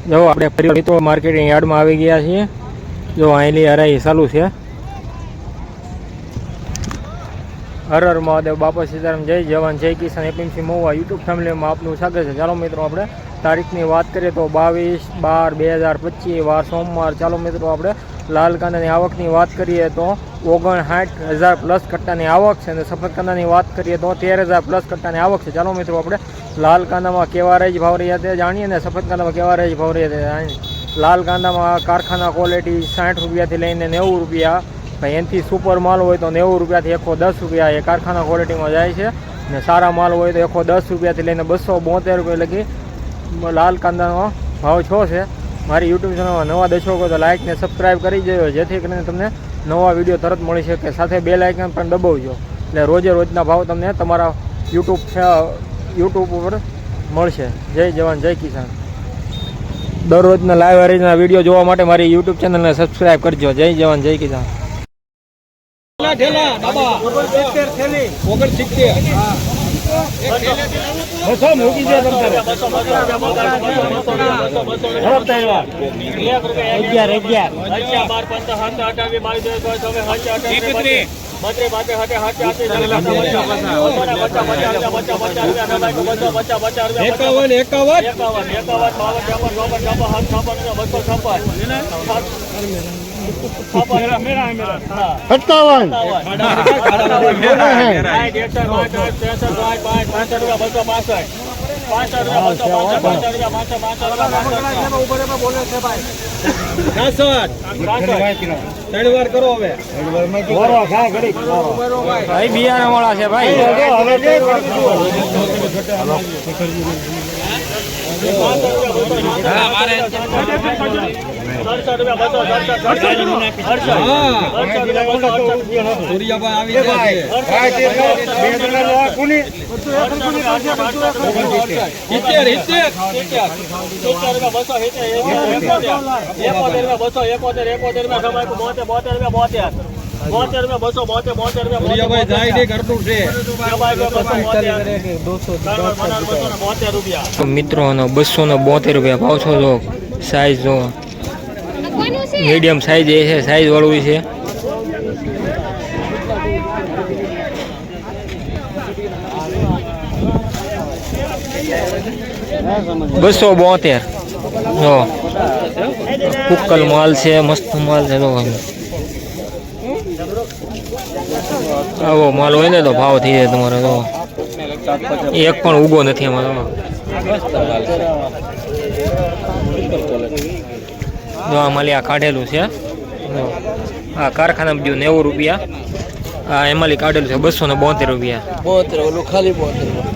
જો આપણે ફરી મિત્રો માર્કેટિંગ યાર્ડમાં આવી ગયા છીએ। જો અહીંની હરાઈ ચાલુ છે। હર હર મહાદેવ, બાપા સીતારામ, જય જવાન જય કિસાન, એપીએમસી મહુવા યુટ્યુબ ફેમિલીમાં આપનું સ્વાગત છે। ચાલો મિત્રો આપણે તારીખની વાત કરીએ તો 22/12/2025 વાર સોમવાર। ચાલો મિત્રો આપણે લાલ કાંદાની આવકની વાત કરીએ તો 59,000 પ્લસ કટ્ટાની આવક છે અને સફેદ કાંદાની વાત કરીએ તો 13,000 પ્લસ કટ્ટાની આવક છે। ચાલો મિત્રો આપણે લાલ કાંદામાં કેવા રેજ ભાવ રહ્યા તે જાણીએ અને સફેદ કાંદામાં કેવા રેજ ભાવ રહ્યા તે જાણીએ। લાલ કાંદામાં કારખાના ક્વોલિટી 60 રૂપિયાથી લઈને 90 રૂપિયા, ભાઈ એનાથી સુપર માલ હોય તો 90 રૂપિયાથી 110 રૂપિયા એ કારખાના ક્વોલિટીમાં જાય છે અને સારા માલ હોય તો 110 રૂપિયાથી લઈને 272 રૂપિયા લગી લાલ કાંદાનો ભાવ છો છે। મારી યુટ્યુબ ચેનલમાં નવા દર્શકો તો લાઇક ને સબસ્ક્રાઈબ કરી દેજો, જેથી કરીને તમને નવા વિડીયો તરત મળી શકે। સાથે બેલ આઇકન પણ દબાવજો એટલે રોજે રોજના ભાવ તમને તમારા યુટ્યુબ ઉપર મળશે। જય જવાન જય કિસાન। દરરોજના લાઈવ એરેજના વિડીયો જોવા માટે મારી યુટ્યુબ ચેનલને સબસ્ક્રાઈબ કરજો। જય જવાન જય કિસાન। બિયારણ વાળા છે ભાઈ। મિત્રો 272 રૂપિયા ભાવ છો। જો સાઈઝ જો મીડિયમ સાઈઝ એ છે, સાઈઝ વાળું છે। $272 જો પુક્કલ માલ છે, મસ્ત માલ છે। આવો માલ હોય ને તો ભાવ થઈ જાય તમારે। તો એક પણ ઉગો નથી એમાં। જો આ માલી આ કાઢેલું છે, આ કારખાના બીજું 90 રૂપિયા, આ એમાલી કાઢેલું છે 272 રૂપિયા। 72 ઓલું ખાલી 72।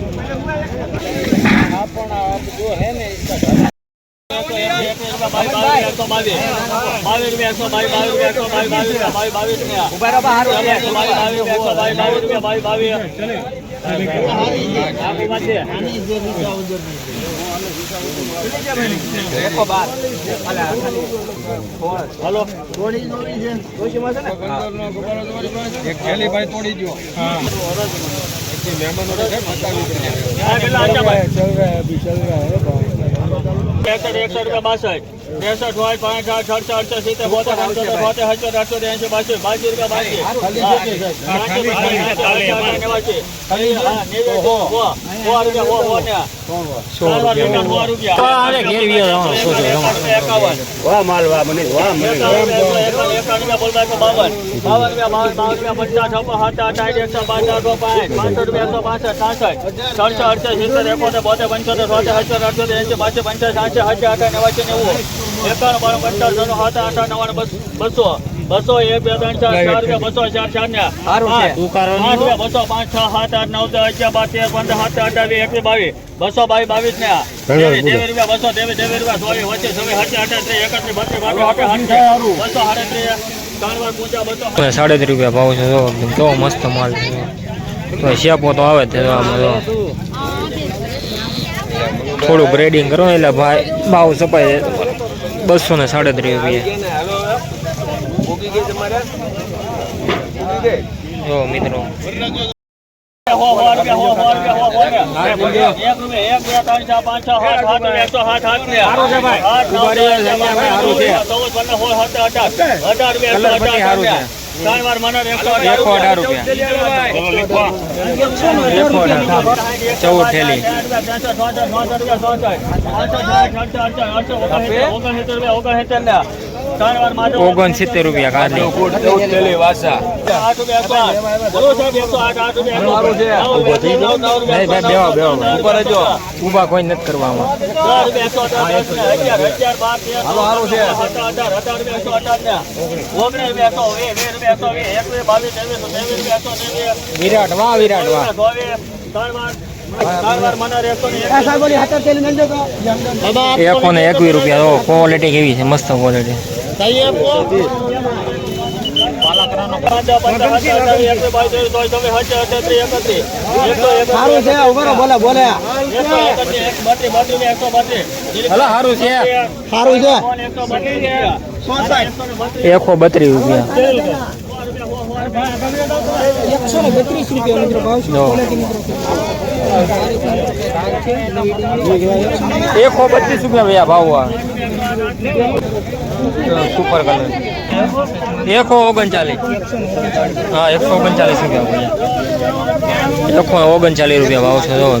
₹37 ભાવ છે। તો મસ્ત માલ છે। શેપો તો આવે છે થોડું ગ્રેડિંગ કરો એટલે ભાઈ ભાવ સપાય। 237 રૂપિયા। જો મિત્રો ₹69 કાઢી ઉભા કોઈ નથી કરવામાં વિરાટ વાહ વિરાટ વાહ ₹121 ક્વોલિટી કેવી છે મસ્ત ક્વોલિટી ₹132 ભાવ સુપર કલર 139 હા ₹139 ભાવ છે જો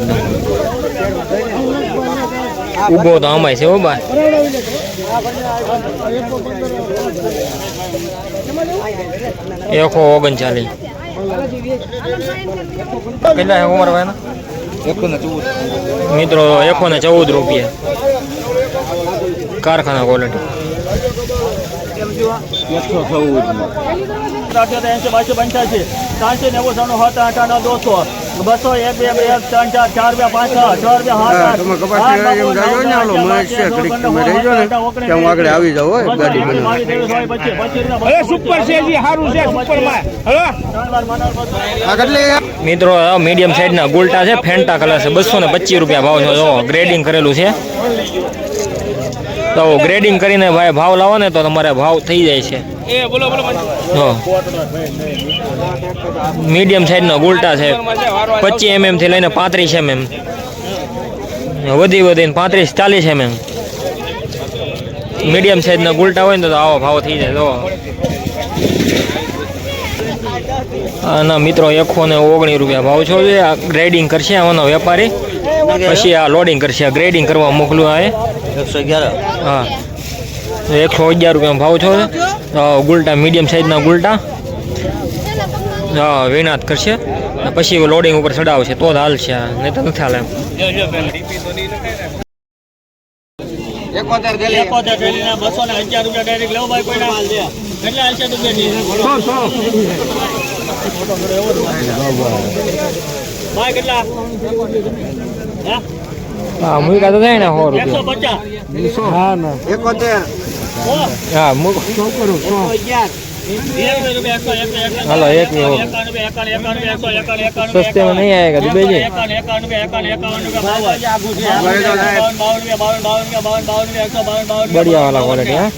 ઉભો તો અમાય છે ભાઈ ₹139 કેટલા ઉમર ભાઈ મિત્રો ₹114 કારખાના ક્વોલિટી 139 આવી જાવ ગાડી મિત્રો મીડિયમ સાઈઝ ના ગુલટા છે ફેન્ટા કલર છે ₹225 ભાવ છે જો ગ્રેડિંગ કરેલું છે તો ગ્રેડિંગ કરીને ભાઈ ભાવ લાવો ને તો તમારે ભાવ થઈ જાય છે મીડિયમ સાઈઝના ગુલટા છે 25 mm થી લઈને 35 mm વધીને 35-40 mm મીડિયમ સાઈઝના ગુલટા હોય ને તો આવો ભાવ થઈ જાય તો આના મિત્રો ₹119 ભાવ છો આ ગ્રેડિંગ કરશે આનો વેપારી પછી આ લોડિંગ કરશે આ ગ્રેડિંગ કરવા મોકલું આ 111 હા ₹111 ભાવ છો ગુલટા મીડિયમ સાઈઝના ગુલટા હા વિનાત કરશે પછી લોડિંગ ઉપર ચડાવશે તો જ હાલશે નહીં તો નથી હાલે હા મૂકા તો થાય ને ₹150 હા ના 71 હા મૂકો हेलो एक में हो सस्ते में नहीं आएगा दुबई जी बढ़िया वाला क्वालिटी है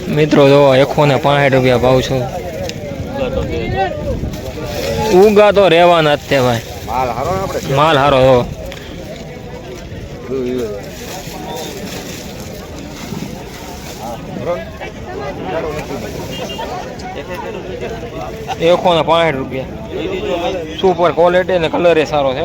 મિત્રો જો ₹165 ભાવ છો ઉગા તો રહેવાના જ તે ભાઈ માલ હારો જો ₹165 સુપર ક્વોલિટી ને કલર એ સારો છે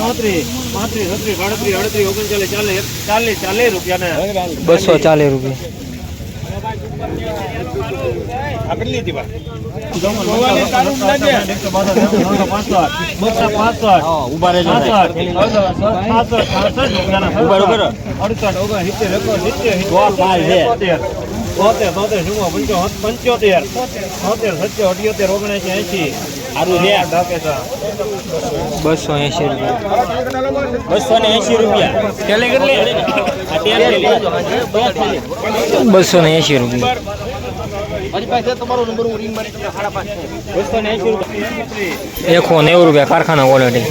34 35 36 38 39 40 રૂપિયા ને 240 રૂપિયા. આગળ લીધી બા ઉભા રહેજો સારું છે 280 રૂપિયા 280 રૂપિયા. મારી પાસે તમારો નંબર હું રિંગ મારી તમને 5.5 ₹190 રૂપિયા કારખાના ક્વોલિટી.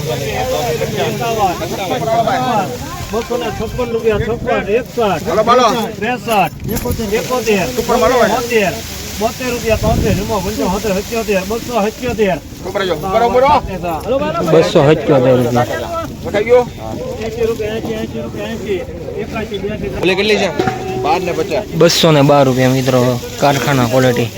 256 રૂપિયા 56 હાલો બાલો 63 71 ઉપર મારો 72 રૂપિયા 73 277 ઉપર જો બરોબર 277 રૂપિયા. લખાઈ ગયો 80 રૂપિયા 80 રૂપિયા 81 ભલે કેટલી છે 12 ને 50 212 રૂપિયા મિત્રો કારખાના ક્વોલિટી.